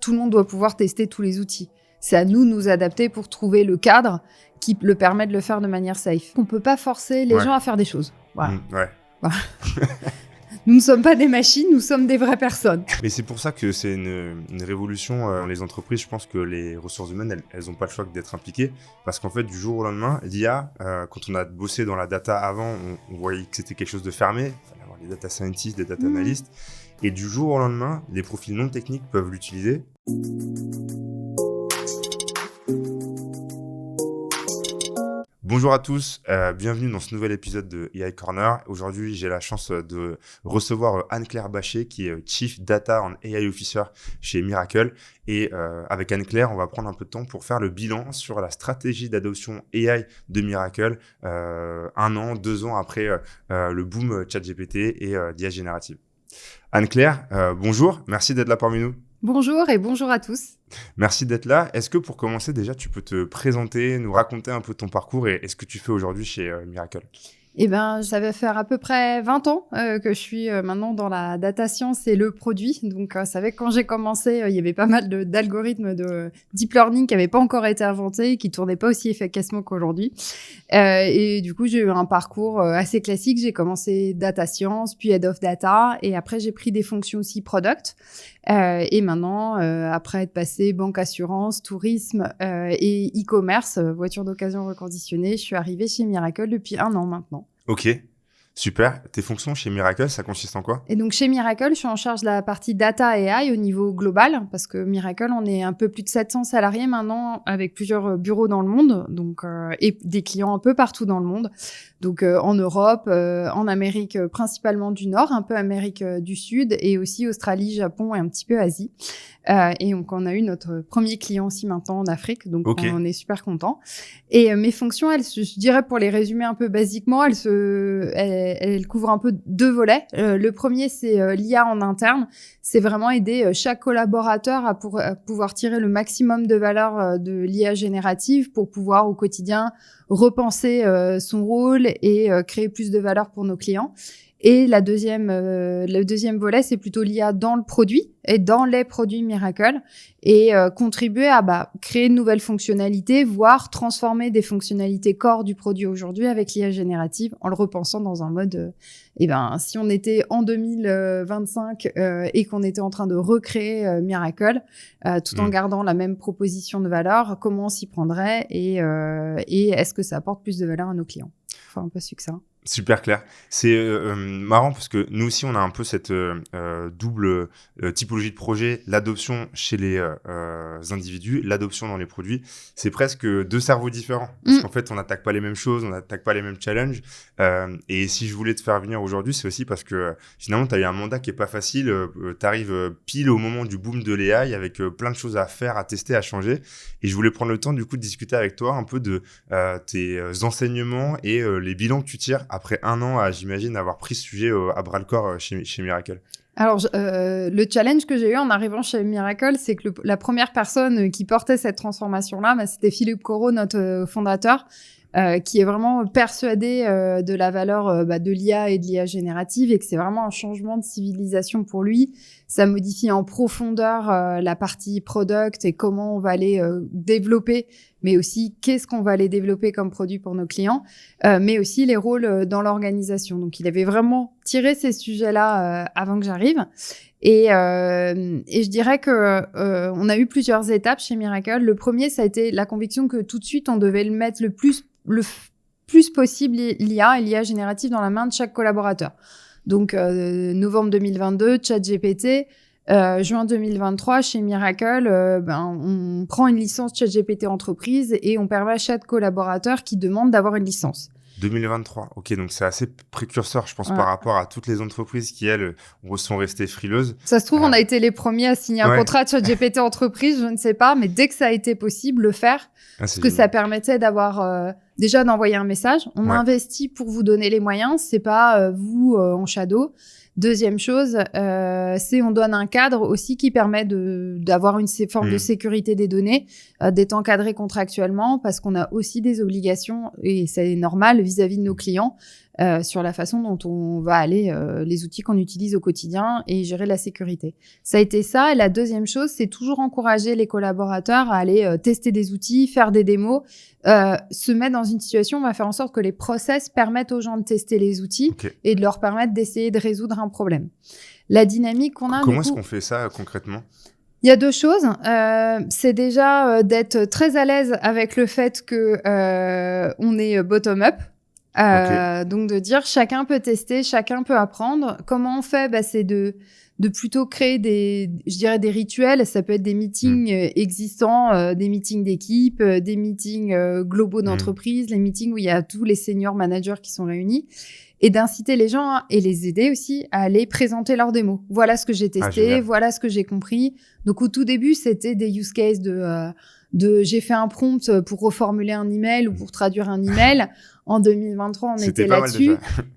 tout le monde doit pouvoir tester tous les outils. C'est à nous de nous adapter pour trouver le cadre qui le permet de le faire de manière safe. On ne peut pas forcer les gens à faire des choses. Voilà. Voilà. Nous ne sommes pas des machines, nous sommes des vraies personnes. Mais c'est pour ça que c'est une révolution dans les entreprises. Je pense que les ressources humaines, elles n'ont pas le choix que d'être impliquées. Parce qu'en fait, du jour au lendemain, l'IA, quand on a bossé dans la data avant, on voyait que c'était quelque chose de fermé. Il fallait avoir des data scientists, des data analysts. Et du jour au lendemain, les profils non techniques peuvent l'utiliser. Bonjour à tous, bienvenue dans ce nouvel épisode de AI Corner. Aujourd'hui, j'ai la chance de recevoir Anne-Claire Bachet, qui est Chief Data and AI Officer chez Miracle. Et avec Anne-Claire, on va prendre un peu de temps pour faire le bilan sur la stratégie d'adoption AI de Miracle 1 an, 2 ans après le boom ChatGPT et d'IA générative. Anne-Claire, bonjour, merci d'être là parmi nous. Bonjour et bonjour à tous. Merci d'être là. Est-ce que pour commencer, déjà, tu peux te présenter, nous raconter un peu ton parcours et ce que tu fais aujourd'hui chez Miracle ? Eh bien, ça va faire à peu près 20 ans que je suis maintenant dans la data science et le produit. Donc, c'est vrai que quand j'ai commencé, il y avait pas mal d'algorithmes de deep learning qui n'avaient pas encore été inventés et qui ne tournaient pas aussi efficacement qu'aujourd'hui. Et du coup, j'ai eu un parcours assez classique. J'ai commencé data science, puis head of data. Et après, j'ai pris des fonctions aussi product. Et maintenant, après être passé banque, assurance, tourisme et e-commerce, voiture d'occasion reconditionnée, je suis arrivée chez Miracle depuis 1 an maintenant. Ok, super. Tes fonctions chez Miracle, ça consiste en quoi ? Et donc, chez Miracle, je suis en charge de la partie data et AI au niveau global, parce que Miracle, on est un peu plus de 700 salariés maintenant, avec plusieurs bureaux dans le monde, donc, et des clients un peu partout dans le monde. Donc, en Europe, en Amérique principalement du Nord, un peu Amérique du Sud, et aussi Australie, Japon et un petit peu Asie. Et donc, on a eu notre premier client aussi maintenant en Afrique, donc on est super contents. Et mes fonctions, je dirais pour les résumer un peu basiquement, elles couvrent un peu 2 volets. Le premier, c'est l'IA en interne. C'est vraiment aider chaque collaborateur à pouvoir tirer le maximum de valeur de l'IA générative pour pouvoir au quotidien repenser son rôle et créer plus de valeur pour nos clients. Et le deuxième volet, c'est plutôt l'IA dans le produit et dans les produits Miracle et contribuer à créer de nouvelles fonctionnalités, voire transformer des fonctionnalités core du produit aujourd'hui avec l'IA générative en le repensant dans un mode, si on était en 2025 et qu'on était en train de recréer Miracle, tout en gardant la même proposition de valeur, comment on s'y prendrait et est-ce que ça apporte plus de valeur à nos clients ? Enfin, un peu succinct. Super clair. C'est marrant parce que nous aussi, on a un peu cette double typologie de projet, l'adoption chez les individus, l'adoption dans les produits. C'est presque 2 cerveaux différents parce qu'en fait, on n'attaque pas les mêmes choses, on n'attaque pas les mêmes challenges. Et si je voulais te faire venir aujourd'hui, c'est aussi parce que finalement, tu as eu un mandat qui n'est pas facile. Tu arrives pile au moment du boom de l'AI avec plein de choses à faire, à tester, à changer. Et je voulais prendre le temps du coup de discuter avec toi un peu de tes enseignements et les bilans que tu tires après 1 an, j'imagine, avoir pris ce sujet à bras-le-corps chez Miracle. Alors, le challenge que j'ai eu en arrivant chez Miracle, c'est que la première personne qui portait cette transformation-là, c'était Philippe Corot, notre fondateur, qui est vraiment persuadé de la valeur de l'IA et de l'IA générative et que c'est vraiment un changement de civilisation pour lui. Ça modifie en profondeur la partie product et comment on va aller développer, mais aussi qu'est-ce qu'on va aller développer comme produit pour nos clients, mais aussi les rôles dans l'organisation. Donc, il avait vraiment tiré ces sujets-là avant que j'arrive. Et je dirais que on a eu plusieurs étapes chez Miracle. Le premier, ça a été la conviction que tout de suite, on devait le mettre le plus possible l'IA et l'IA générative dans la main de chaque collaborateur. Donc, novembre 2022, ChatGPT. Juin 2023, chez Miracle, on prend une licence ChatGPT entreprise et on permet à chaque collaborateur qui demande d'avoir une licence. 2023, ok, donc c'est assez précurseur, je pense, par rapport à toutes les entreprises qui, elles, sont restées frileuses. Ça se trouve, on a été les premiers à signer un contrat de ChatGPT entreprise, je ne sais pas, mais dès que ça a été possible, le faire, parce que ça permettait d'avoir déjà d'envoyer un message. On investit pour vous donner les moyens, c'est pas vous en shadow. Deuxième chose, c'est on donne un cadre aussi qui permet d'avoir une forme de sécurité des données, d'être encadré contractuellement parce qu'on a aussi des obligations et c'est normal vis-à-vis de nos clients sur la façon dont on va aller, les outils qu'on utilise au quotidien et gérer la sécurité. Ça a été ça. Et la deuxième chose, c'est toujours encourager les collaborateurs à aller tester des outils, faire des démos, se mettre dans une situation, on va faire en sorte que les process permettent aux gens de tester les outils et de leur permettre d'essayer de résoudre un problème. La dynamique qu'on a... Comment est-ce qu'on fait ça concrètement ? Il y a deux choses. C'est déjà d'être très à l'aise avec le fait que on est bottom-up. Donc de dire chacun peut tester, chacun peut apprendre. Comment on fait ? C'est de plutôt créer des rituels. Ça peut être des meetings existants, des meetings d'équipe, des meetings globaux d'entreprise, les meetings où il y a tous les senior managers qui sont réunis. Et d'inciter les gens et les aider aussi à aller présenter leurs démos. Voilà ce que j'ai testé, voilà ce que j'ai compris. Donc au tout début, c'était des use cases de j'ai fait un prompt pour reformuler un email ou pour traduire un email. En 2023, on était là-dessus.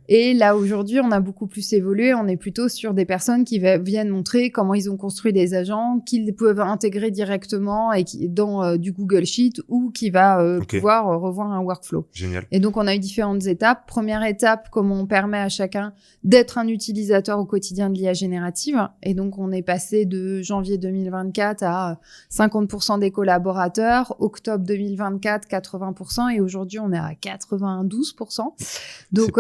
Et là, aujourd'hui, on a beaucoup plus évolué. On est plutôt sur des personnes qui viennent montrer comment ils ont construit des agents, qu'ils peuvent intégrer directement et dans du Google Sheet ou qui va pouvoir revoir un workflow. Génial. Et donc, on a eu différentes étapes. Première étape, comment on permet à chacun d'être un utilisateur au quotidien de l'IA générative. Et donc, on est passé de janvier 2024 à 50% des collaborateurs, octobre 2024, 80%, et aujourd'hui, on est à 92%. Donc,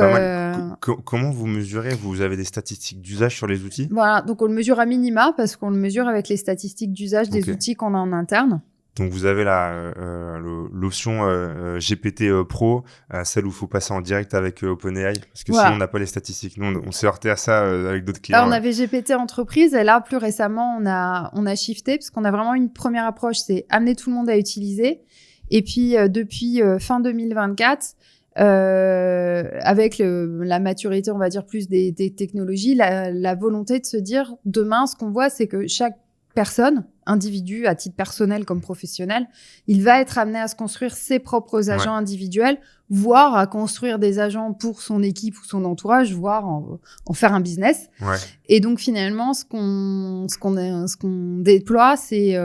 comment vous mesurez ? Vous avez des statistiques d'usage sur les outils ? Voilà, donc on le mesure à minima parce qu'on le mesure avec les statistiques d'usage des outils qu'on a en interne. Donc vous avez l'option GPT Pro, celle où il faut passer en direct avec OpenAI, parce que sinon on n'a pas les statistiques. Nous, on s'est heurté à ça avec d'autres clients. Alors, on avait GPT entreprise et là, plus récemment, on a shifté parce qu'on a vraiment une première approche, c'est amener tout le monde à utiliser. Et puis, depuis fin 2024, avec la maturité, on va dire, plus des technologies, la volonté de se dire, demain, ce qu'on voit, c'est que chaque personne, individu, à titre personnel comme professionnel, il va être amené à se construire ses propres agents individuels, voire à construire des agents pour son équipe ou son entourage, voire en faire un business. Et donc, finalement, ce qu'on déploie, c'est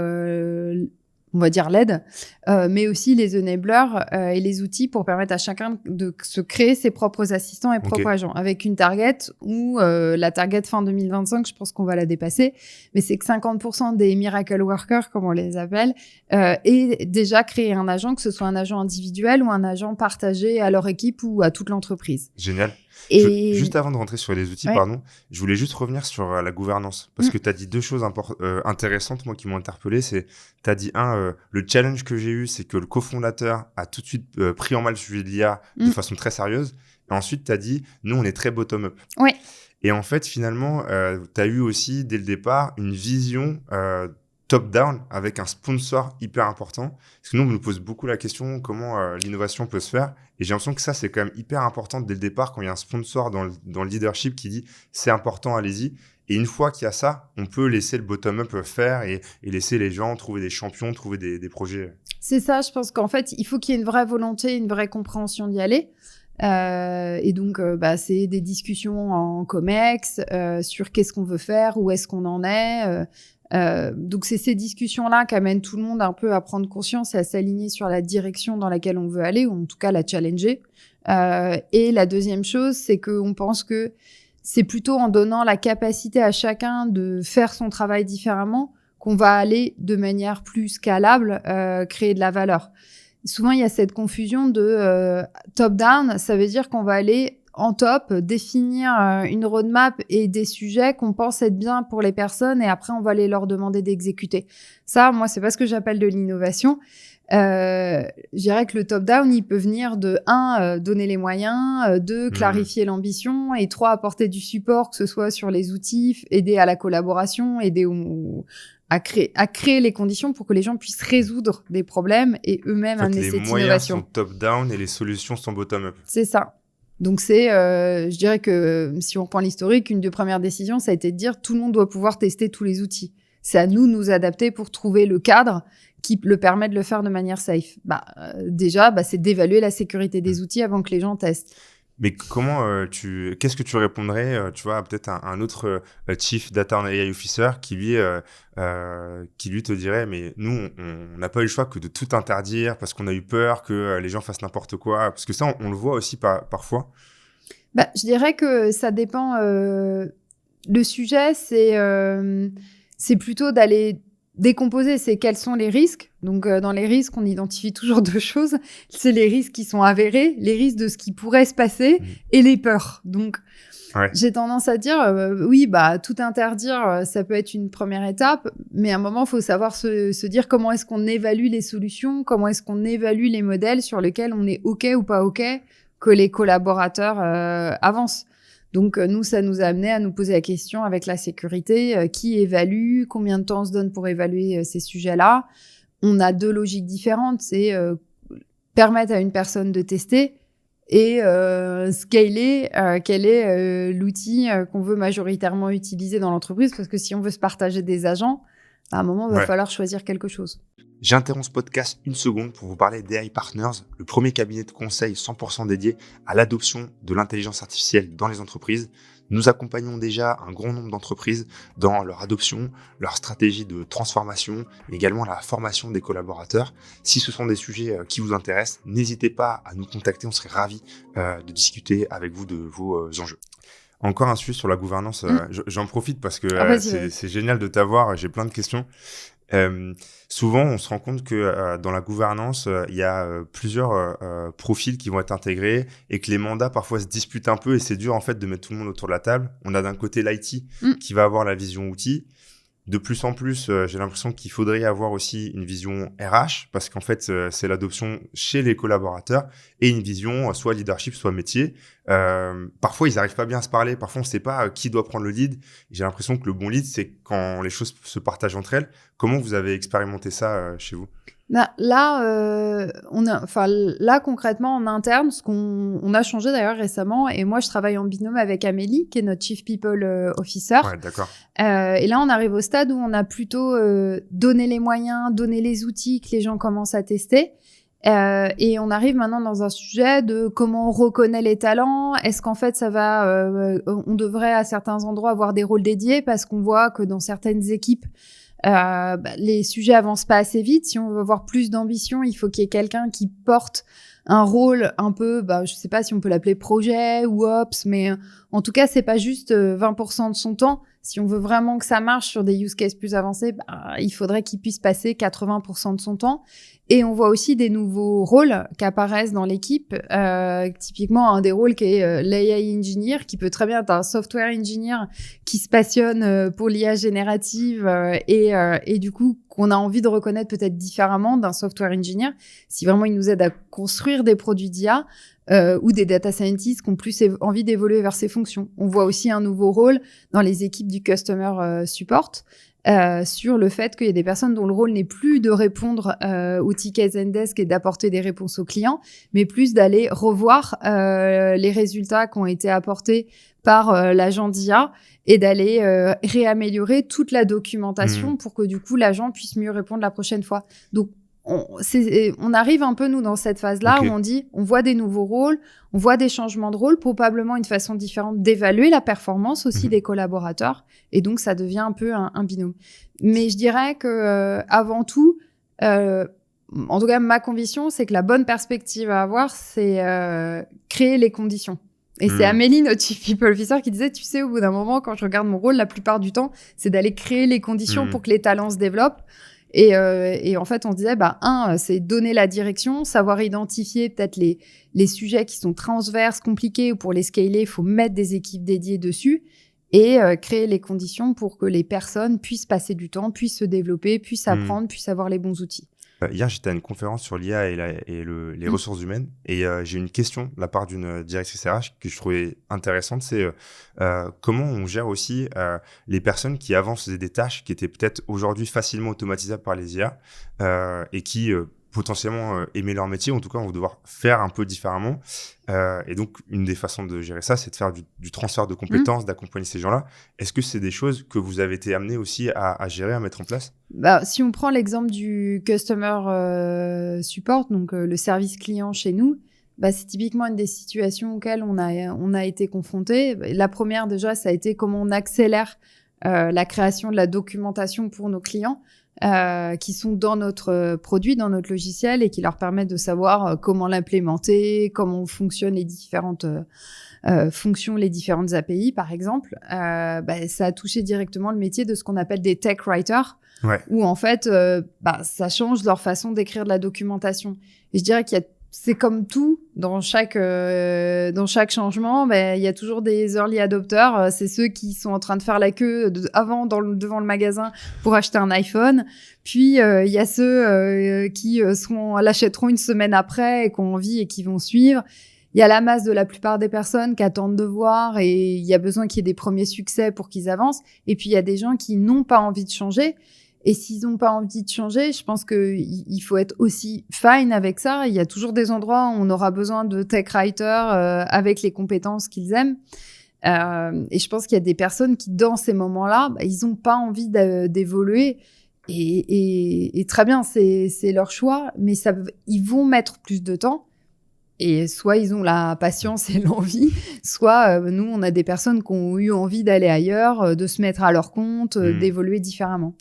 on va dire l'aide, mais aussi les enablers et les outils pour permettre à chacun de se créer ses propres assistants et propres agents, avec une target où la target fin 2025, je pense qu'on va la dépasser, mais c'est que 50% des miracle workers, comme on les appelle, aient déjà créé un agent, que ce soit un agent individuel ou un agent partagé à leur équipe ou à toute l'entreprise. Génial. Et... Juste avant de rentrer sur les outils, je voulais juste revenir sur la gouvernance. Parce que tu as dit deux choses intéressantes, moi, qui m'ont interpellé. Tu as dit, le challenge que j'ai eu, c'est que le cofondateur a tout de suite pris en main le sujet de l'IA de façon très sérieuse. Et ensuite, tu as dit, nous, on est très bottom-up. Oui. Et en fait, finalement, tu as eu aussi, dès le départ, une vision top-down avec un sponsor hyper important. Parce que nous, on nous pose beaucoup la question comment l'innovation peut se faire. Et j'ai l'impression que ça, c'est quand même hyper important dès le départ quand il y a un sponsor dans le leadership qui dit « c'est important, allez-y ». Et une fois qu'il y a ça, on peut laisser le bottom-up faire et laisser les gens trouver des champions, trouver des projets. C'est ça, je pense qu'en fait, il faut qu'il y ait une vraie volonté, une vraie compréhension d'y aller. Et donc, c'est des discussions en COMEX sur qu'est-ce qu'on veut faire, où est-ce qu'on en est. Donc, c'est ces discussions-là qui amènent tout le monde un peu à prendre conscience et à s'aligner sur la direction dans laquelle on veut aller, ou en tout cas la challenger. Et la deuxième chose, c'est qu'on pense que c'est plutôt en donnant la capacité à chacun de faire son travail différemment qu'on va aller de manière plus scalable créer de la valeur. Souvent, il y a cette confusion de top-down. Ça veut dire qu'on va aller en top, définir une roadmap et des sujets qu'on pense être bien pour les personnes et après, on va aller leur demander d'exécuter. Ça, moi, c'est pas ce que j'appelle de l'innovation. Je dirais que le top-down, il peut venir de 1, donner les moyens, 2, clarifier l'ambition et 3, apporter du support, que ce soit sur les outils, aider à la collaboration, aider à créer les conditions pour que les gens puissent résoudre des problèmes et eux-mêmes amener cette innovation. Les moyens sont top-down et les solutions sont bottom-up. C'est ça. Donc je dirais que si on reprend l'historique, une des premières décisions, ça a été de dire tout le monde doit pouvoir tester tous les outils. C'est à nous de nous adapter pour trouver le cadre qui le permet de le faire de manière safe. Déjà, c'est d'évaluer la sécurité des outils avant que les gens testent. Mais qu'est-ce que tu répondrais, tu vois, peut-être un autre Chief Data and AI Officer qui lui te dirait, mais nous, on n'a pas eu le choix que de tout interdire parce qu'on a eu peur que les gens fassent n'importe quoi. Parce que ça, on le voit aussi parfois. Je dirais que ça dépend. Le sujet, c'est plutôt d'aller décomposer. C'est quels sont les risques. Donc, dans les risques, on identifie toujours deux choses. C'est les risques qui sont avérés, les risques de ce qui pourrait se passer et les peurs. Donc, j'ai tendance à dire, oui, tout interdire, ça peut être une première étape. Mais à un moment, il faut savoir se dire comment est-ce qu'on évalue les solutions, comment est-ce qu'on évalue les modèles sur lesquels on est OK ou pas OK que les collaborateurs avancent. Donc, nous, ça nous a amené à nous poser la question avec la sécurité, qui évalue, combien de temps on se donne pour évaluer ces sujets-là. On a deux logiques différentes, c'est permettre à une personne de tester et scaler quel est l'outil qu'on veut majoritairement utiliser dans l'entreprise, parce que si on veut se partager des agents, à un moment, il va falloir choisir quelque chose. J'interromps ce podcast une seconde pour vous parler d'AI Partners, le premier cabinet de conseil 100% dédié à l'adoption de l'intelligence artificielle dans les entreprises. Nous accompagnons déjà un grand nombre d'entreprises dans leur adoption, leur stratégie de transformation, mais également la formation des collaborateurs. Si ce sont des sujets qui vous intéressent, n'hésitez pas à nous contacter, on serait ravis de discuter avec vous de vos enjeux. Encore un sujet sur la gouvernance, j'en profite parce que c'est génial de t'avoir, j'ai plein de questions. Souvent, on se rend compte que dans la gouvernance, il y a plusieurs profils qui vont être intégrés et que les mandats parfois se disputent un peu et c'est dur en fait de mettre tout le monde autour de la table. On a d'un côté l'IT qui va avoir la vision outil. De plus en plus, j'ai l'impression qu'il faudrait avoir aussi une vision RH parce qu'en fait, c'est l'adoption chez les collaborateurs et une vision soit leadership, soit métier. Parfois, ils n'arrivent pas bien à se parler. Parfois, on ne sait pas qui doit prendre le lead. J'ai l'impression que le bon lead, c'est quand les choses se partagent entre elles. Comment vous avez expérimenté ça chez vous ? Là, concrètement, en interne, on a changé d'ailleurs récemment, et moi, je travaille en binôme avec Amélie, qui est notre Chief People Officer. Ouais, d'accord. Et là, on arrive au stade où on a plutôt donné les moyens, donné les outils que les gens commencent à tester. Et on arrive maintenant dans un sujet de comment on reconnaît les talents. Est-ce qu'en fait, on devrait à certains endroits avoir des rôles dédiés parce qu'on voit que dans certaines équipes, les sujets avancent pas assez vite. Si on veut avoir plus d'ambition, il faut qu'il y ait quelqu'un qui porte un rôle un peu, je sais pas si on peut l'appeler projet ou ops, mais en tout cas, c'est pas juste 20% de son temps. Si on veut vraiment que ça marche sur des use cases plus avancés, il faudrait qu'il puisse passer 80% de son temps. Et on voit aussi des nouveaux rôles qui apparaissent dans l'équipe. Typiquement, un des rôles qui est l'AI engineer, qui peut très bien être un software engineer qui se passionne pour l'IA générative et du coup, qu'on a envie de reconnaître peut-être différemment d'un software engineer, si vraiment il nous aide à construire des produits d'IA, ou des data scientists qui ont plus envie d'évoluer vers ces fonctions. On voit aussi un nouveau rôle dans les équipes du customer support, sur le fait qu'il y a des personnes dont le rôle n'est plus de répondre aux tickets Zendesk et d'apporter des réponses aux clients, mais plus d'aller revoir les résultats qui ont été apportés par l'agent d'IA et d'aller réaméliorer toute la documentation pour que du coup l'agent puisse mieux répondre la prochaine fois. Donc on arrive un peu, nous, dans cette phase-là où on dit, on voit des nouveaux rôles, on voit des changements de rôle, probablement une façon différente d'évaluer la performance aussi des collaborateurs. Et donc, ça devient un peu un binôme. Mais je dirais que avant tout, en tout cas, ma conviction, c'est que la bonne perspective à avoir, c'est créer les conditions. Et c'est Amélie, notre Chief People Officer, qui disait, tu sais, au bout d'un moment, quand je regarde mon rôle, la plupart du temps, c'est d'aller créer les conditions pour que les talents se développent. Et en fait, on se disait, c'est donner la direction, savoir identifier peut-être les sujets qui sont transverses, compliqués, ou pour les scaler, il faut mettre des équipes dédiées dessus et créer les conditions pour que les personnes puissent passer du temps, puissent se développer, puissent apprendre, puissent avoir les bons outils. Hier, j'étais à une conférence sur l'IA et les ressources humaines et j'ai une question de la part d'une directrice RH que je trouvais intéressante, c'est comment on gère aussi les personnes qui avant faisaient des tâches qui étaient peut-être aujourd'hui facilement automatisables par les IA et qui potentiellement aimer leur métier, en tout cas, on va devoir faire un peu différemment. Et donc, une des façons de gérer ça, c'est de faire du transfert de compétences, d'accompagner ces gens-là. Est-ce que c'est des choses que vous avez été amené aussi à gérer, à mettre en place ? Si on prend l'exemple du customer support, donc le service client chez nous, c'est typiquement une des situations auxquelles on a été confronté. La première, déjà, ça a été comment on accélère la création de la documentation pour nos clients. qui sont dans notre produit, dans notre logiciel, et qui leur permettent de savoir comment l'implémenter, comment fonctionnent les différentes fonctions, les différentes API, par exemple. Ça a touché directement le métier de ce qu'on appelle des tech writers, où en fait, ça change leur façon d'écrire de la documentation. Et je dirais c'est comme tout, dans chaque changement, il y a toujours des early adopters. C'est ceux qui sont en train de faire la queue devant le magasin pour acheter un iPhone. Puis, il y a ceux qui l'achèteront une semaine après et qui ont envie et qui vont suivre. Il y a la masse de la plupart des personnes qui attendent de voir et il y a besoin qu'il y ait des premiers succès pour qu'ils avancent. Et puis, il y a des gens qui n'ont pas envie de changer. Et s'ils n'ont pas envie de changer, je pense qu'il faut être aussi fine avec ça. Il y a toujours des endroits où on aura besoin de tech writers avec les compétences qu'ils aiment. Et je pense qu'il y a des personnes qui, dans ces moments-là, ils n'ont pas envie d'évoluer. Et très bien, c'est leur choix, mais ils vont mettre plus de temps. Et soit ils ont la patience et l'envie, soit nous, on a des personnes qui ont eu envie d'aller ailleurs, de se mettre à leur compte, d'évoluer différemment.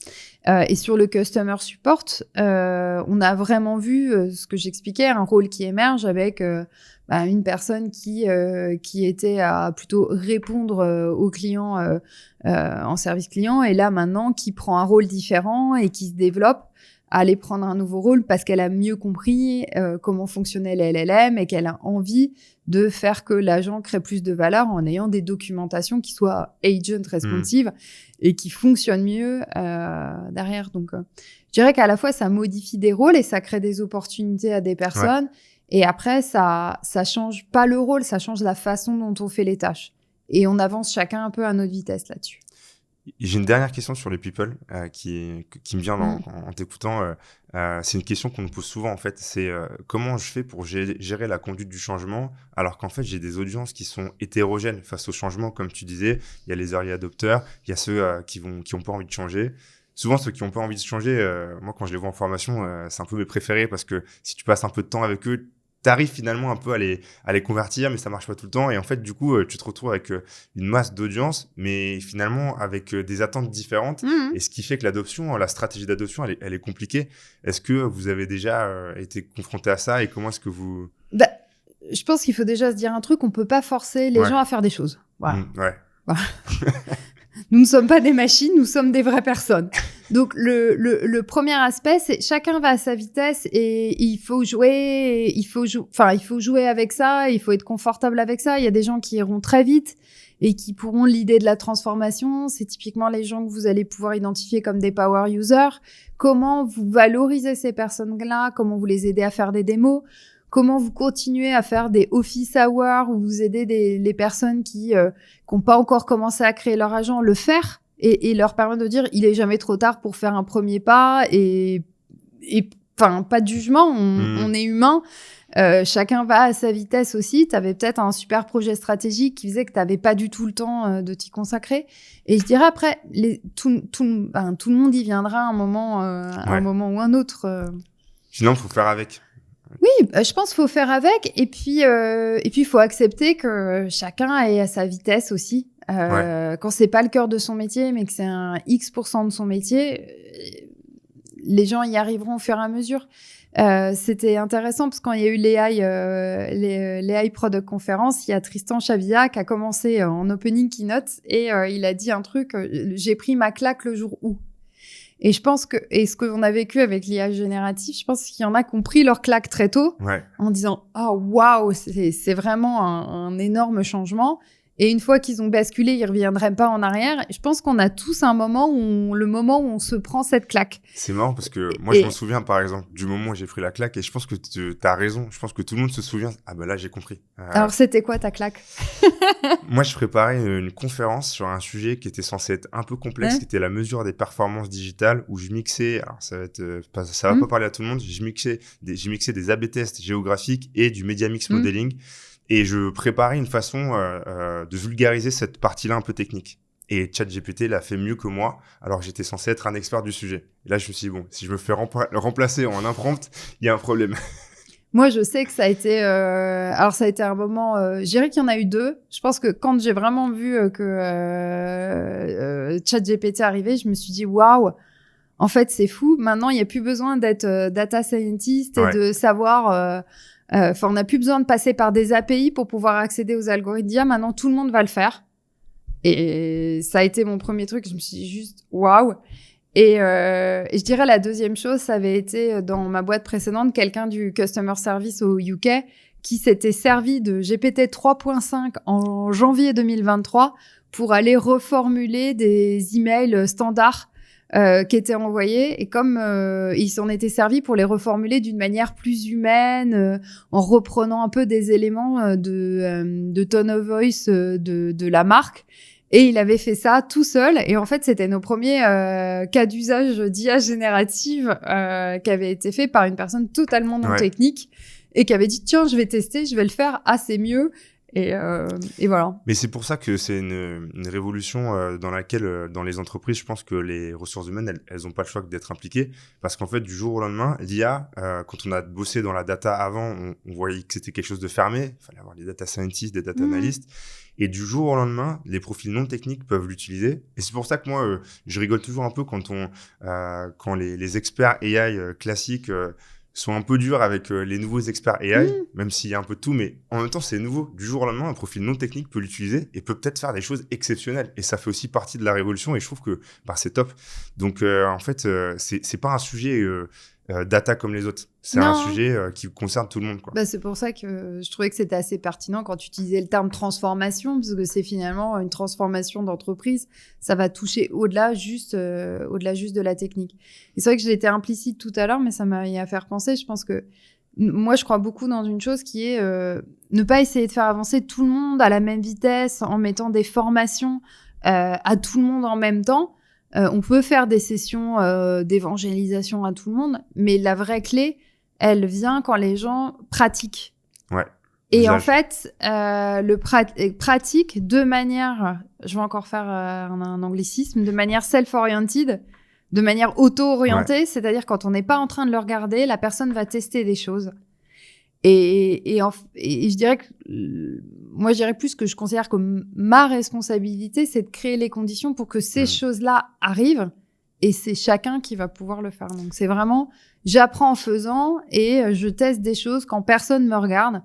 Et sur le customer support, on a vraiment vu ce que j'expliquais, un rôle qui émerge avec une personne qui était à plutôt répondre aux clients en service client, et là maintenant qui prend un rôle différent et qui se développe à aller prendre un nouveau rôle parce qu'elle a mieux compris comment fonctionnait les LLM et qu'elle a envie de faire que l'agent crée plus de valeur en ayant des documentations qui soient agent responsive et qui fonctionnent mieux derrière. Donc, je dirais qu'à la fois, ça modifie des rôles et ça crée des opportunités à des personnes. Et après, ça change pas le rôle, ça change la façon dont on fait les tâches. Et on avance chacun un peu à notre vitesse là-dessus. J'ai une dernière question sur les people qui me vient en t'écoutant. C'est une question qu'on me pose souvent en fait. C'est comment je fais pour gérer la conduite du changement alors qu'en fait j'ai des audiences qui sont hétérogènes face au changement, comme tu disais. Il y a les early adopters, il y a ceux qui ont pas envie de changer. Souvent ceux qui ont pas envie de changer, moi quand je les vois en formation, c'est un peu mes préférés parce que si tu passes un peu de temps avec eux, t'arrives finalement un peu à les convertir, mais ça marche pas tout le temps. Et en fait, du coup, tu te retrouves avec une masse d'audience, mais finalement avec des attentes différentes. Et ce qui fait que l'adoption, la stratégie d'adoption, elle est compliquée. Est-ce que vous avez déjà été confronté à ça et comment est-ce que vous... Je pense qu'il faut déjà se dire un truc, on peut pas forcer les gens à faire des choses. Voilà. Voilà. Nous ne sommes pas des machines, nous sommes des vraies personnes. Donc, le premier aspect, c'est chacun va à sa vitesse et il faut jouer avec ça, il faut être confortable avec ça. Il y a des gens qui iront très vite et qui pourront l'idée de la transformation. C'est typiquement les gens que vous allez pouvoir identifier comme des power users. Comment vous valorisez ces personnes-là? Comment vous les aidez à faire des démos? Comment vous continuez à faire des office hours où vous aidez les personnes qui n'ont pas encore commencé à créer leur agent, le faire et leur permettre de dire il est jamais trop tard pour faire un premier pas et pas de jugement, on est humain. Chacun va à sa vitesse aussi. Tu avais peut-être un super projet stratégique qui faisait que tu n'avais pas du tout le temps de t'y consacrer. Et je dirais après, tout le monde y viendra à un moment ou un autre. Sinon, il faut faire avec. Oui, je pense qu'il faut faire avec. Et puis, il faut accepter que chacun est à sa vitesse aussi. Quand c'est pas le cœur de son métier, mais que c'est un X% de son métier, les gens y arriveront au fur et à mesure. C'était intéressant parce que quand il y a eu les AI Product Conference, il y a Tristan Chavilla qui a commencé en opening keynote et il a dit un truc, j'ai pris ma claque le jour où. Et je pense ce qu'on a vécu avec l'IA générative, je pense qu'il y en a qui ont pris leur claque très tôt en disant « Oh, waouh, c'est vraiment un énorme changement ». Et une fois qu'ils ont basculé, ils ne reviendraient pas en arrière. Et je pense qu'on a tous le moment où on se prend cette claque. C'est marrant parce que moi, je me souviens, par exemple, du moment où j'ai pris la claque et je pense que tu as raison. Je pense que tout le monde se souvient. Ah ben là, j'ai compris. Alors, c'était quoi ta claque? Moi, je préparais une conférence sur un sujet qui était censé être un peu complexe, qui était la mesure des performances digitales, où je mixais, alors ça va pas parler à tout le monde, j'ai mixé des A/B tests géographiques et du media mix modeling. Et je préparais une façon de vulgariser cette partie-là un peu technique. Et ChatGPT l'a fait mieux que moi, alors que j'étais censé être un expert du sujet. Et là, je me suis dit, bon, si je me fais remplacer en imprompt, il y a un problème. Moi, je sais que ça a été... alors, ça a été un moment... je dirais qu'il y en a eu deux. Je pense que quand j'ai vraiment vu que ChatGPT arrivait, je me suis dit, waouh, En fait, c'est fou. Maintenant, il n'y a plus besoin d'être data scientist et de savoir... on n'a plus besoin de passer par des API pour pouvoir accéder aux algorithmes d'IA. Maintenant, tout le monde va le faire. Et ça a été mon premier truc. Je me suis dit juste waouh. Et je dirais la deuxième chose, ça avait été dans ma boîte précédente, quelqu'un du customer service au UK qui s'était servi de GPT 3.5 en janvier 2023 pour aller reformuler des emails standards qui étaient envoyés. Et comme il s'en était servi pour les reformuler d'une manière plus humaine, en reprenant un peu des éléments de tone of voice de la marque. Et il avait fait ça tout seul. Et en fait, c'était nos premiers cas d'usage d'IA générative qui avaient été faits par une personne totalement non technique et qui avait dit, tiens, je vais tester, je vais le faire assez mieux. Et voilà. Mais c'est pour ça que c'est une révolution dans laquelle, dans les entreprises, je pense que les ressources humaines, elles n'ont pas le choix que d'être impliquées. Parce qu'en fait, du jour au lendemain, l'IA, quand on a bossé dans la data avant, on voyait que c'était quelque chose de fermé. Il fallait avoir des data scientists, des data analysts. Et du jour au lendemain, les profils non techniques peuvent l'utiliser. Et c'est pour ça que moi, je rigole toujours un peu quand les experts AI classiques sont un peu durs avec les nouveaux experts AI, même s'il y a un peu de tout, mais en même temps, c'est nouveau. Du jour au lendemain, un profil non technique peut l'utiliser et peut peut-être faire des choses exceptionnelles. Et ça fait aussi partie de la révolution et je trouve que c'est top. Donc, en fait, c'est pas un sujet data comme les autres. C'est un sujet qui concerne tout le monde, quoi. Bah, c'est pour ça que je trouvais que c'était assez pertinent quand tu utilisais le terme transformation, parce que c'est finalement une transformation d'entreprise. Ça va toucher au-delà juste de la technique. Et c'est vrai que j'ai été implicite tout à l'heure, mais ça m'a y a fait penser. Je pense que moi, je crois beaucoup dans une chose qui est ne pas essayer de faire avancer tout le monde à la même vitesse en mettant des formations à tout le monde en même temps. On peut faire des sessions d'évangélisation à tout le monde, mais la vraie clé, elle vient quand les gens pratiquent. Ouais. Et en fait, pratique de manière, je vais encore faire un anglicisme, de manière self-oriented, de manière auto-orientée, c'est-à-dire quand on n'est pas en train de le regarder, la personne va tester des choses. Et je dirais que moi, je dirais plus que je considère que ma responsabilité, c'est de créer les conditions pour que ces choses-là arrivent. Et c'est chacun qui va pouvoir le faire. Donc, c'est vraiment, j'apprends en faisant et je teste des choses quand personne me regarde.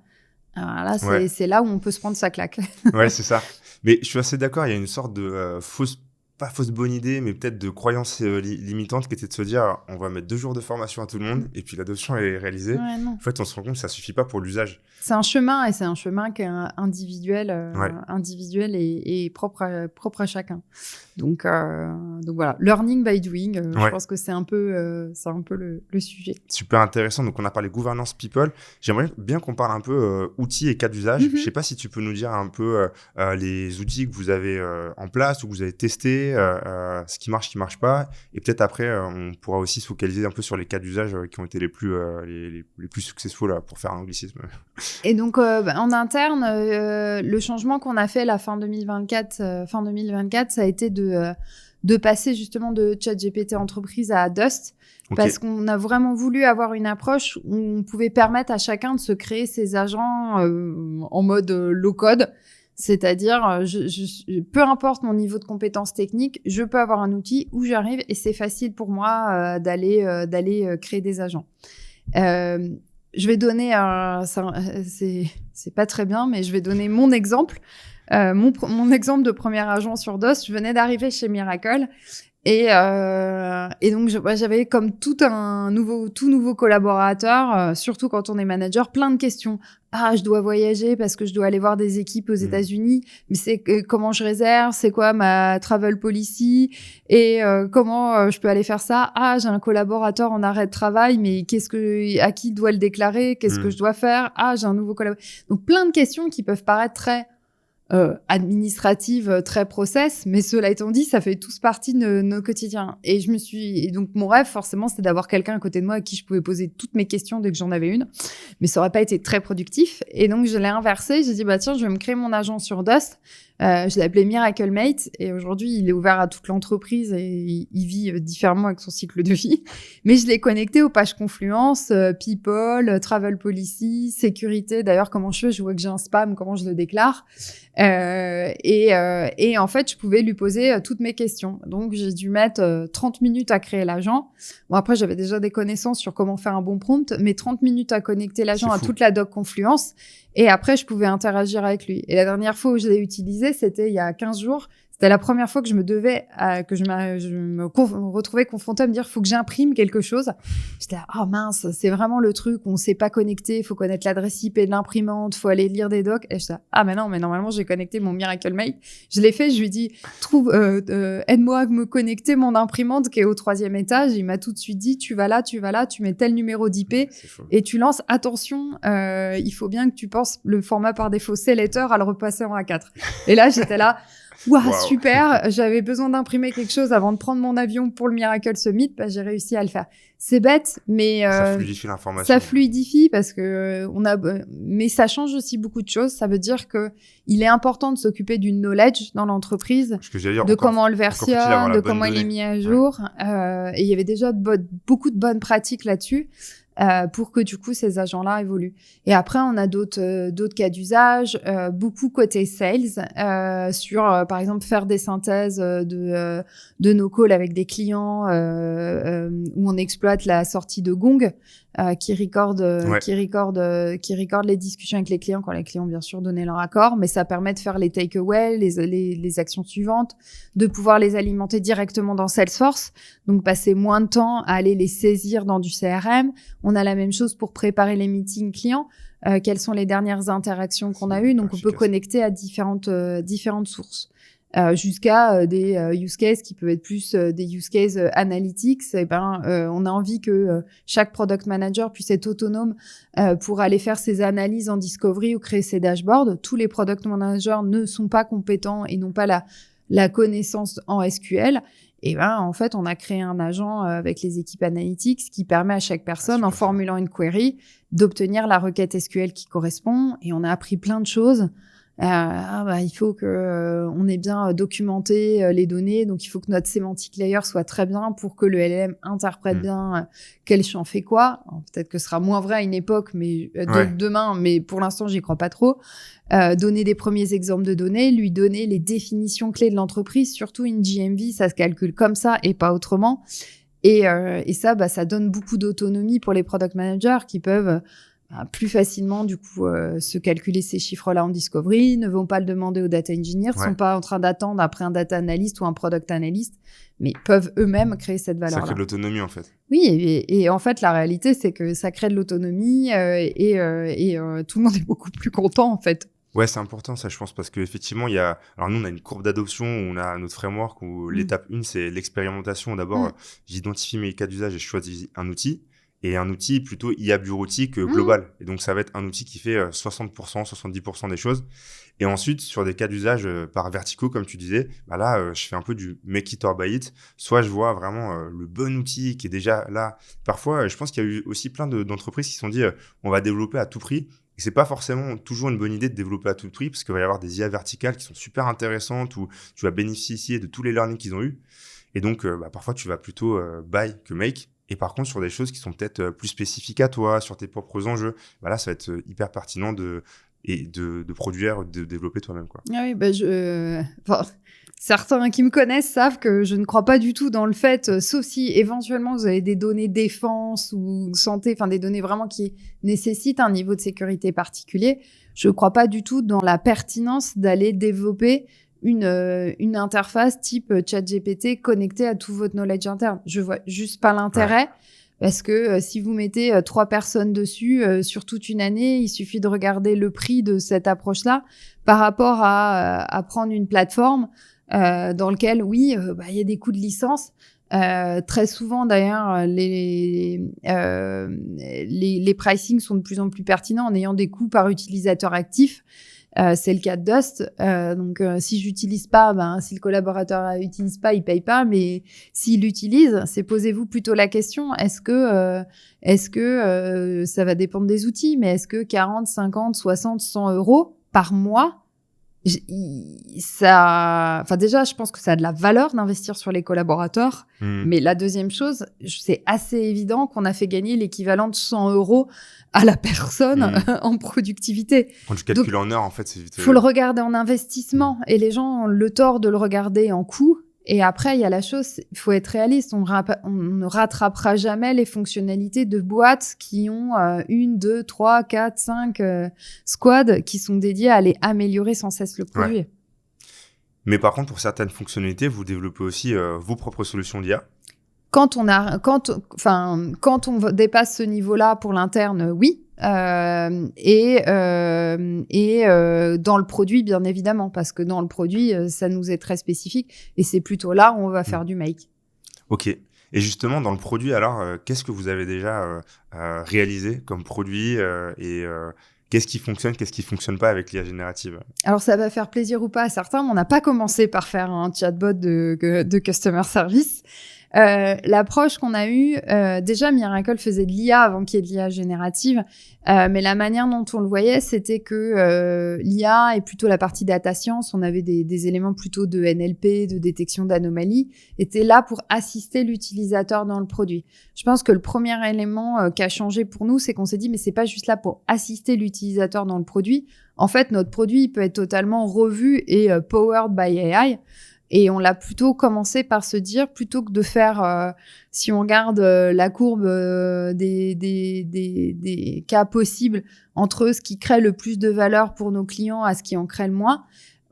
Alors là, c'est là où on peut se prendre sa claque. Ouais, c'est ça. Mais je suis assez d'accord, il y a une sorte de pas fausse bonne idée, mais peut-être de croyance limitante qui était de se dire on va mettre 2 jours de formation à tout le monde et puis l'adoption est réalisée. Ouais, non. En fait, on se rend compte que ça suffit pas pour l'usage. C'est un chemin et c'est un chemin qui est individuel et propre à chacun. Donc voilà, learning by doing, je pense que c'est un peu le sujet. Super intéressant. Donc on a parlé gouvernance people. J'aimerais bien qu'on parle un peu outils et cas d'usage. Je sais pas si tu peux nous dire un peu les outils que vous avez en place ou que vous avez testés, ce qui marche pas, et peut-être après on pourra aussi se focaliser un peu sur les cas d'usage qui ont été les plus successful pour faire un anglicisme. Et donc en interne, le changement qu'on a fait la fin 2024, ça a été de passer justement de ChatGPT entreprise à Dust, parce qu'on a vraiment voulu avoir une approche où on pouvait permettre à chacun de se créer ses agents en mode low code. C'est-à-dire, peu importe mon niveau de compétence technique, je peux avoir un outil où j'arrive et c'est facile pour moi d'aller créer des agents. Je vais donner c'est pas très bien, mais je vais donner mon exemple. Mon exemple de premier agent sur DOS, je venais d'arriver chez Miracle et donc j'avais comme tout nouveau collaborateur, surtout quand on est manager, plein de questions. Ah, je dois voyager parce que je dois aller voir des équipes aux États-Unis, mais c'est comment je réserve, c'est quoi ma travel policy et comment je peux aller faire ça. Ah, j'ai un collaborateur en arrêt de travail, mais à qui doit le déclarer, qu'est-ce que je dois faire. Ah, j'ai un nouveau collaborateur. Donc plein de questions qui peuvent paraître très administrative, très process, mais cela étant dit, ça fait tous partie de nos quotidiens. Et donc mon rêve, forcément, c'était d'avoir quelqu'un à côté de moi à qui je pouvais poser toutes mes questions dès que j'en avais une, mais ça aurait pas été très productif. Et donc je l'ai inversé, j'ai dit tiens, je vais me créer mon agent sur Dust. Je l'ai appelé Miracle Mate et aujourd'hui il est ouvert à toute l'entreprise et il vit différemment avec son cycle de vie. Mais je l'ai connecté aux pages Confluence, People, Travel Policy, sécurité. D'ailleurs, comment je fais ? Je vois que j'ai un spam, comment je le déclare ? Et en fait, je pouvais lui poser toutes mes questions. Donc, j'ai dû mettre 30 minutes à créer l'agent. Bon, après, j'avais déjà des connaissances sur comment faire un bon prompt, mais 30 minutes à connecter l'agent à toute la doc Confluence. Et après, je pouvais interagir avec lui. Et la dernière fois où je l'ai utilisé, c'était il y a 15 jours. C'était la première fois que je me retrouvais confrontée à me dire, faut que j'imprime quelque chose. J'étais là, oh mince, c'est vraiment le truc où on s'est pas connecté, il faut connaître l'adresse IP de l'imprimante, faut aller lire des docs. Et j'étais là, ah mais non, mais normalement, j'ai connecté mon Miracle Mail. Je l'ai fait, je lui ai dit, aide-moi à me connecter mon imprimante qui est au 3e étage. Il m'a tout de suite dit, tu vas là, tu mets tel numéro d'IP et tu lances, attention, il faut bien que tu penses le format par défaut, c'est letter, à le repasser en A4. Et là, j'étais là, wow. Super, j'avais besoin d'imprimer quelque chose avant de prendre mon avion pour le Miracle Summit, j'ai réussi à le faire. C'est bête, mais ça fluidifie l'information. Ça fluidifie parce que mais ça change aussi beaucoup de choses. Ça veut dire que il est important de s'occuper du knowledge dans l'entreprise, comment on le versionne, de comment il est mis à jour. Ouais. Et il y avait déjà beaucoup de bonnes pratiques là-dessus. Pour que du coup ces agents-là évoluent. Et après, on a d'autres cas d'usage, beaucoup côté sales, sur par exemple faire des synthèses de nos calls avec des clients où on exploite la sortie de Gong qui recorde les discussions avec les clients quand les clients ont bien sûr donné leur accord, mais ça permet de faire les takeaways, les actions suivantes, de pouvoir les alimenter directement dans Salesforce, donc passer moins de temps à aller les saisir dans du CRM. On a la même chose pour préparer les meetings clients. Quelles sont les dernières interactions qu'on a eues? Donc, on peut connecter à différentes sources. Jusqu'à des use cases qui peuvent être plus des use cases analytics. On a envie que chaque product manager puisse être autonome pour aller faire ses analyses en discovery ou créer ses dashboards. Tous les product managers ne sont pas compétents et n'ont pas la connaissance en SQL. Et en fait, on a créé un agent avec les équipes analytics qui permet à chaque personne, en formulant une query, d'obtenir la requête SQL qui correspond. Et on a appris plein de choses. Il faut que on ait bien documenté les données, donc il faut que notre semantic layer soit très bien pour que le LLM interprète bien quel champ fait quoi. Alors, peut-être que ce sera moins vrai à une époque, mais demain, mais pour l'instant j'y crois pas trop. Donner des premiers exemples de données, lui donner les définitions clés de l'entreprise, surtout une GMV, ça se calcule comme ça et pas autrement. Et ça, ça donne beaucoup d'autonomie pour les product managers qui peuvent plus facilement du coup se calculer ces chiffres-là en discovery, ne vont pas le demander aux data engineers, sont pas en train d'attendre après un data analyst ou un product analyst, mais peuvent eux-mêmes créer cette valeur-là. Ça crée de l'autonomie en fait. Oui, et en fait la réalité c'est que ça crée de l'autonomie et tout le monde est beaucoup plus content en fait. Ouais, c'est important ça, je pense, parce qu'effectivement, alors nous, on a une courbe d'adoption où on a notre framework où l'étape 1, c'est l'expérimentation. D'abord, j'identifie mes cas d'usage et je choisis un outil. Et un outil plutôt IA bureautique global. Et donc, ça va être un outil qui fait 60%, 70% des choses. Et ensuite, sur des cas d'usage par verticaux, comme tu disais, là, je fais un peu du make it or buy it. Soit je vois vraiment le bon outil qui est déjà là. Parfois, je pense qu'il y a eu aussi plein d'entreprises qui se sont dit on va développer à tout prix. Et c'est pas forcément toujours une bonne idée de développer à tout prix parce qu'il va y avoir des IA verticales qui sont super intéressantes où tu vas bénéficier de tous les learnings qu'ils ont eu. Et donc, parfois, tu vas plutôt buy que make. Et par contre, sur des choses qui sont peut-être plus spécifiques à toi, sur tes propres enjeux, là, ça va être hyper pertinent de produire, de développer toi-même, quoi. Ah oui, certains qui me connaissent savent que je ne crois pas du tout dans le fait, sauf si éventuellement vous avez des données défense ou santé, enfin des données vraiment qui nécessitent un niveau de sécurité particulier. Je ne crois pas du tout dans la pertinence d'aller développer une interface type ChatGPT connectée à tout votre knowledge interne. Je vois juste pas l'intérêt parce que si vous mettez 3 personnes dessus sur toute une année, il suffit de regarder le prix de cette approche-là par rapport à prendre une plateforme dans lequel, il y a des coûts de licence. Très souvent, d'ailleurs, les pricing sont de plus en plus pertinents en ayant des coûts par utilisateur actif. C'est le cas de Dust. Donc, si j'utilise pas, si le collaborateur utilise pas, il paye pas. Mais s'il l'utilise, posez-vous plutôt la question, est-ce que ça va dépendre des outils, mais est-ce que 40, 50, 60, 100 euros par mois Enfin déjà, je pense que ça a de la valeur d'investir sur les collaborateurs. Mais la deuxième chose, c'est assez évident qu'on a fait gagner l'équivalent de 100 € à la personne en productivité. Quand tu calcules en heures, en fait, c'est vite. Faut le regarder en investissement et les gens ont le tort de le regarder en coût. Et après, il y a la chose, il faut être réaliste. On ne rattrapera jamais les fonctionnalités de boîtes qui ont 1, 2, 3, 4, 5 squads qui sont dédiés à aller améliorer sans cesse le produit. Ouais. Mais par contre, pour certaines fonctionnalités, vous développez aussi vos propres solutions d'IA. Quand on dépasse ce niveau-là pour l'interne, oui. Dans le produit, bien évidemment, parce que dans le produit, ça nous est très spécifique et c'est plutôt là où on va faire du make. Ok. Et justement, dans le produit, alors, qu'est-ce que vous avez déjà réalisé comme produit qu'est-ce qui fonctionne pas avec l'IA générative? Alors, ça va faire plaisir ou pas à certains, mais on n'a pas commencé par faire un chatbot de customer service. L'approche qu'on a eue, déjà Miracle faisait de l'IA avant qu'il y ait de l'IA générative, mais la manière dont on le voyait, c'était que l'IA et plutôt la partie data science, on avait des éléments plutôt de NLP, de détection d'anomalies, étaient là pour assister l'utilisateur dans le produit. Je pense que le premier élément qui a changé pour nous, c'est qu'on s'est dit mais c'est pas juste là pour assister l'utilisateur dans le produit. En fait, notre produit peut être totalement revu et powered by AI. Et on l'a plutôt commencé par se dire, plutôt que de faire, si on regarde la courbe des cas possibles entre ce qui crée le plus de valeur pour nos clients à ce qui en crée le moins,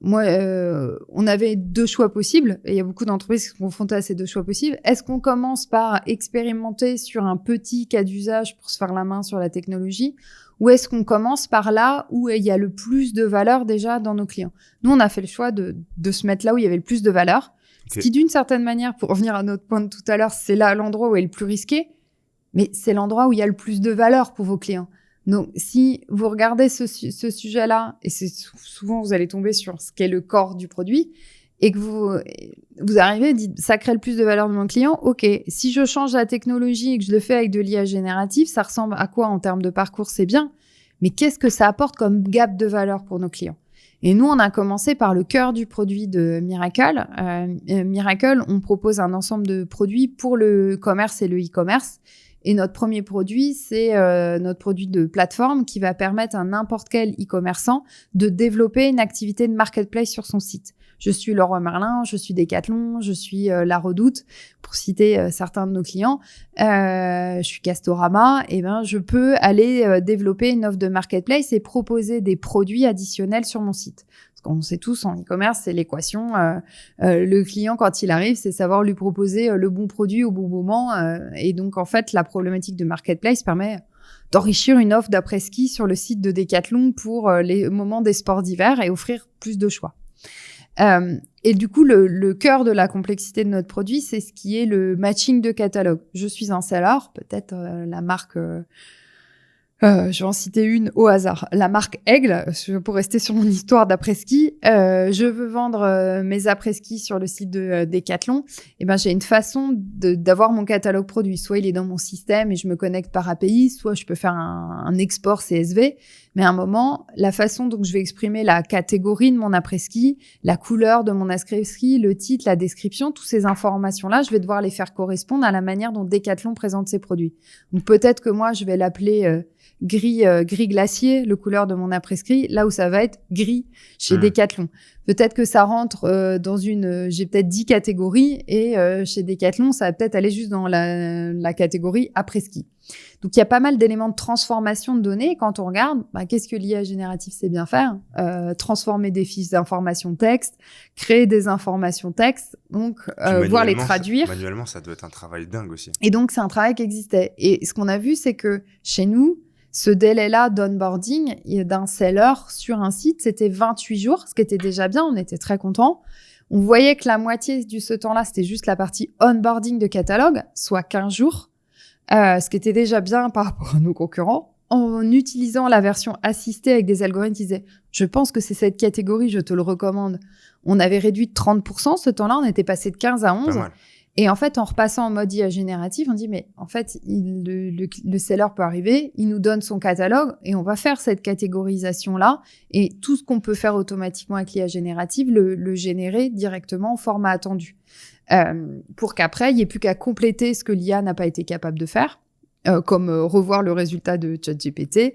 on avait 2 choix possibles. Et il y a beaucoup d'entreprises qui sont confrontées à ces 2 choix possibles. Est-ce qu'on commence par expérimenter sur un petit cas d'usage pour se faire la main sur la technologie? Ou est-ce qu'on commence par là où il y a le plus de valeur déjà dans nos clients? Nous, on a fait le choix de se mettre là où il y avait le plus de valeur. Okay. Ce qui, d'une certaine manière, pour revenir à notre point de tout à l'heure, c'est là l'endroit où est le plus risqué, mais c'est l'endroit où il y a le plus de valeur pour vos clients. Donc, si vous regardez ce sujet-là, et c'est souvent vous allez tomber sur ce qu'est le corps du produit, et que vous arrivez et dites, ça crée le plus de valeur de mon client, ok, si je change la technologie et que je le fais avec de l'IA générative, ça ressemble à quoi en termes de parcours, c'est bien, mais qu'est-ce que ça apporte comme gap de valeur pour nos clients? Et nous, on a commencé par le cœur du produit de Miracle. Miracle, on propose un ensemble de produits pour le commerce et le e-commerce. Et notre premier produit, c'est notre produit de plateforme qui va permettre à n'importe quel e-commerçant de développer une activité de marketplace sur son site. Je suis Leroy Merlin, je suis Decathlon, je suis La Redoute, pour citer certains de nos clients. Je suis Castorama. Et ben, je peux aller développer une offre de marketplace et proposer des produits additionnels sur mon site. Parce qu'on sait tous, en e-commerce, c'est l'équation. Le client, quand il arrive, c'est savoir lui proposer le bon produit au bon moment. Et donc, en fait, la problématique de marketplace permet d'enrichir une offre d'après-ski sur le site de Decathlon pour les moments des sports d'hiver et offrir plus de choix. Et du coup, le cœur de la complexité de notre produit, c'est ce qui est le matching de catalogue. Je suis un seller, peut-être la marque... je vais en citer une au hasard. La marque Aigle, pour rester sur mon histoire d'après-ski, je veux vendre mes après-ski sur le site de Decathlon. Et ben, j'ai une façon d'avoir mon catalogue produit. Soit il est dans mon système et je me connecte par API, soit je peux faire un export CSV. Mais à un moment, la façon dont je vais exprimer la catégorie de mon après-ski, la couleur de mon après-ski, le titre, la description, toutes ces informations-là, je vais devoir les faire correspondre à la manière dont Decathlon présente ses produits. Donc peut-être que moi, je vais l'appeler gris glacier, le couleur de mon après-ski, là où ça va être gris chez Decathlon. Peut-être que ça rentre dans j'ai peut-être 10 catégories et chez Decathlon, ça va peut-être aller juste dans la catégorie après-ski. Donc, il y a pas mal d'éléments de transformation de données. Quand on regarde, qu'est-ce que l'IA générative sait bien faire? Transformer des fiches d'informations texte, créer des informations texte, donc voir les traduire. Manuellement, ça doit être un travail dingue aussi. Et donc, c'est un travail qui existait. Et ce qu'on a vu, c'est que chez nous, ce délai-là d'onboarding d'un seller sur un site, c'était 28 jours, ce qui était déjà bien, on était très contents. On voyait que la moitié de ce temps-là, c'était juste la partie onboarding de catalogue, soit 15 jours, ce qui était déjà bien par rapport à nos concurrents. En utilisant la version assistée avec des algorithmes qui disaient « Je pense que c'est cette catégorie, je te le recommande », on avait réduit de 30% ce temps-là, on était passé de 15 à 11. Et en fait, en repassant en mode IA génératif, on dit, mais en fait, le seller peut arriver, il nous donne son catalogue et on va faire cette catégorisation-là et tout ce qu'on peut faire automatiquement avec l'IA générative, le générer directement en format attendu. Pour qu'après, il n'y ait plus qu'à compléter ce que l'IA n'a pas été capable de faire, comme revoir le résultat de ChatGPT,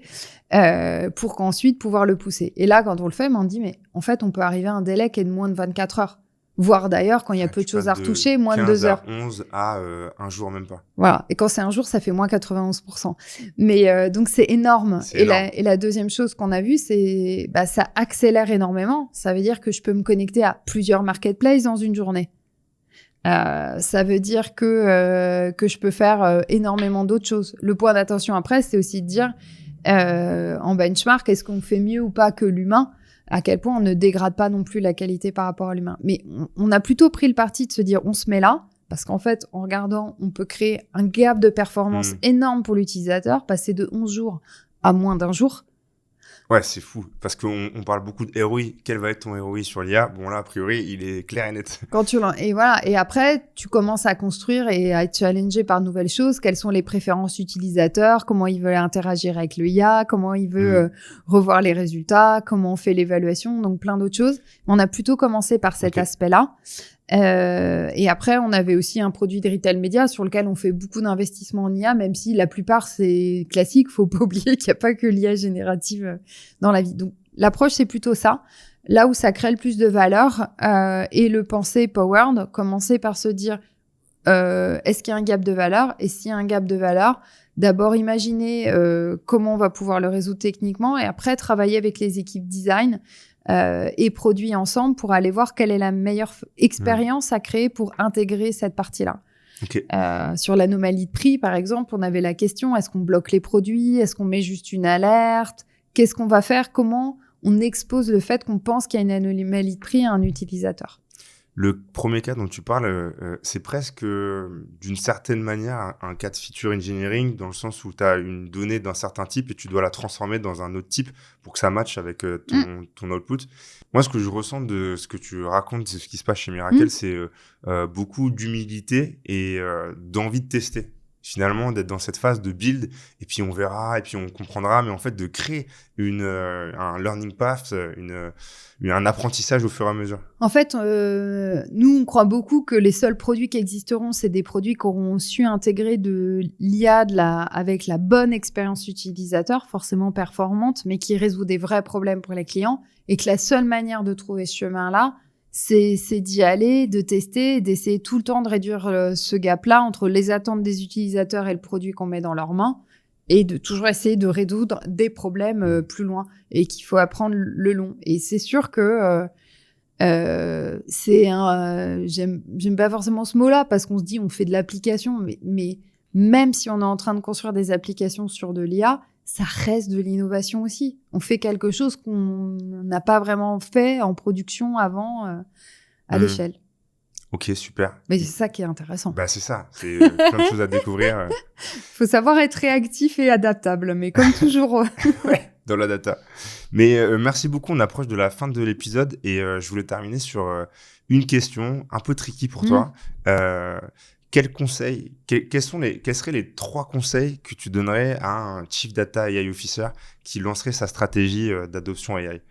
pour qu'ensuite pouvoir le pousser. Et là, quand on le fait, on dit, mais en fait, on peut arriver à un délai qui est de moins de 24 heures. Voire d'ailleurs, quand il y a peu de choses à retoucher, moins de 2 heures. 11 à un jour, même pas. Voilà. Et quand c'est un jour, ça fait moins 91%. Mais donc, c'est énorme. Et la deuxième chose qu'on a vue, c'est ça accélère énormément. Ça veut dire que je peux me connecter à plusieurs marketplaces dans une journée. Ça veut dire que je peux faire énormément d'autres choses. Le point d'attention après, c'est aussi de dire, en benchmark, est-ce qu'on fait mieux ou pas que l'humain ? À quel point on ne dégrade pas non plus la qualité par rapport à l'humain. Mais on a plutôt pris le parti de se dire, on se met là, parce qu'en fait, en regardant, on peut créer un gap de performance énorme pour l'utilisateur, passer de 11 jours à moins d'1 jour. Ouais, c'est fou, parce qu'on parle beaucoup de ROI. Quel va être ton ROI sur l'IA ? Bon, là, a priori, il est clair et net. Et voilà. Et après, tu commences à construire et à être challengé par de nouvelles choses. Quelles sont les préférences utilisateurs ? Comment ils veulent interagir avec le IA ? Comment ils veulent revoir les résultats ? Comment on fait l'évaluation ? Donc, plein d'autres choses. On a plutôt commencé par cet aspect-là. Et après, on avait aussi un produit de retail média sur lequel on fait beaucoup d'investissements en IA, même si la plupart, c'est classique. Faut pas oublier qu'il n'y a pas que l'IA générative dans la vie. Donc, l'approche, c'est plutôt ça. Là où ça crée le plus de valeur et le penser powered, commencer par se dire est-ce qu'il y a un gap de valeur ? Et s'il y a un gap de valeur, d'abord imaginer comment on va pouvoir le résoudre techniquement et après travailler avec les équipes design et produits ensemble pour aller voir quelle est la meilleure expérience à créer pour intégrer cette partie-là. Okay. Sur l'anomalie de prix, par exemple, on avait la question, est-ce qu'on bloque les produits ? Est-ce qu'on met juste une alerte ? Qu'est-ce qu'on va faire ? Comment on expose le fait qu'on pense qu'il y a une anomalie de prix à un utilisateur ? Le premier cas dont tu parles, c'est presque, d'une certaine manière, un cas de feature engineering, dans le sens où tu as une donnée d'un certain type et tu dois la transformer dans un autre type pour que ça matche avec ton output. Moi, ce que je ressens de ce que tu racontes, c'est ce qui se passe chez Miracle, c'est beaucoup d'humilité et d'envie de tester. Finalement, d'être dans cette phase de build, et puis on verra, et puis on comprendra, mais en fait, de créer un learning path, un apprentissage au fur et à mesure. En fait, nous, on croit beaucoup que les seuls produits qui existeront, c'est des produits qui auront su intégrer de l'IA avec la bonne expérience utilisateur, forcément performante, mais qui résout des vrais problèmes pour les clients, et que la seule manière de trouver ce chemin-là, c'est d'y aller, de tester, d'essayer tout le temps de réduire ce gap-là entre les attentes des utilisateurs et le produit qu'on met dans leurs mains, et de toujours essayer de résoudre des problèmes plus loin, et qu'il faut apprendre le long. Et c'est sûr que j'aime pas forcément ce mot-là, parce qu'on se dit on fait de l'application, mais même si on est en train de construire des applications sur de l'IA, ça reste de l'innovation aussi. On fait quelque chose qu'on n'a pas vraiment fait en production avant à l'échelle. Ok, super. Mais c'est ça qui est intéressant. Bah, c'est ça, c'est plein de choses à découvrir. Faut savoir être réactif et adaptable, mais comme toujours. Ouais, dans la data. Mais merci beaucoup, on approche de la fin de l'épisode et je voulais terminer sur une question un peu tricky pour toi. Quels conseils, quels seraient les 3 conseils que tu donnerais à un Chief Data AI Officer qui lancerait sa stratégie d'adoption AI ?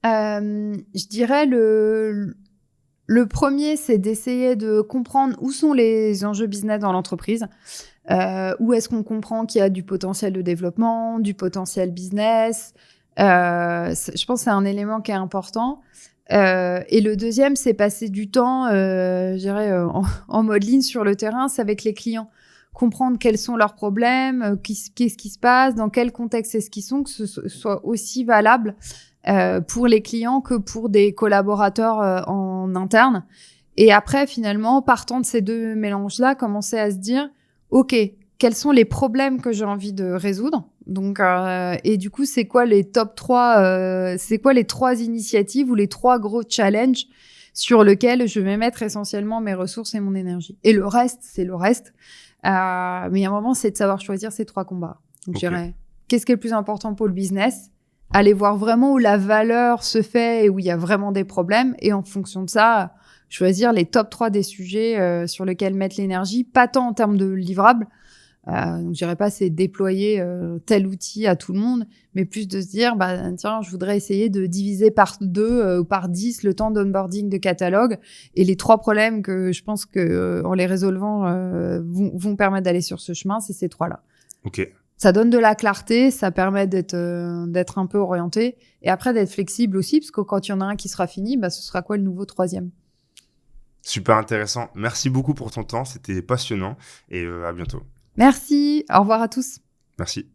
Je dirais le premier, c'est d'essayer de comprendre où sont les enjeux business dans l'entreprise. Où est-ce qu'on comprend qu'il y a du potentiel de développement, du potentiel business. Je pense que c'est un élément qui est important. Et le deuxième, c'est passer du temps, je dirais, en mode ligne sur le terrain, c'est avec les clients. Comprendre quels sont leurs problèmes, qu'est-ce qui se passe, dans quel contexte est-ce qu'ils sont, que ce soit aussi valable pour les clients que pour des collaborateurs en interne. Et après, finalement, partant de ces deux mélanges-là, commencer à se dire, OK, quels sont les problèmes que j'ai envie de résoudre ? Donc, et du coup, c'est quoi les top 3 c'est quoi les 3 initiatives ou les 3 gros challenges sur lesquels je vais mettre essentiellement mes ressources et mon énergie. Et le reste, c'est le reste. Mais il y a un moment, c'est de savoir choisir ces 3 combats. Donc, je dirais, qu'est-ce qui est le plus important pour le business ? Aller voir vraiment où la valeur se fait et où il y a vraiment des problèmes. Et en fonction de ça, choisir les top 3 des sujets sur lesquels mettre l'énergie, pas tant en termes de livrables. Donc, je dirais pas c'est déployer tel outil à tout le monde, mais plus de se dire, tiens, je voudrais essayer de diviser par 2 ou par 10 le temps d'onboarding de catalogue. Et les 3 problèmes que je pense que en les résolvant vont permettre d'aller sur ce chemin, c'est ces 3-là. Ok. Ça donne de la clarté, ça permet d'être un peu orienté. Et après, d'être flexible aussi, parce que quand il y en a un qui sera fini, ce sera quoi le nouveau 3e? Super intéressant. Merci beaucoup pour ton temps. C'était passionnant et à bientôt. Merci. Au revoir à tous. Merci.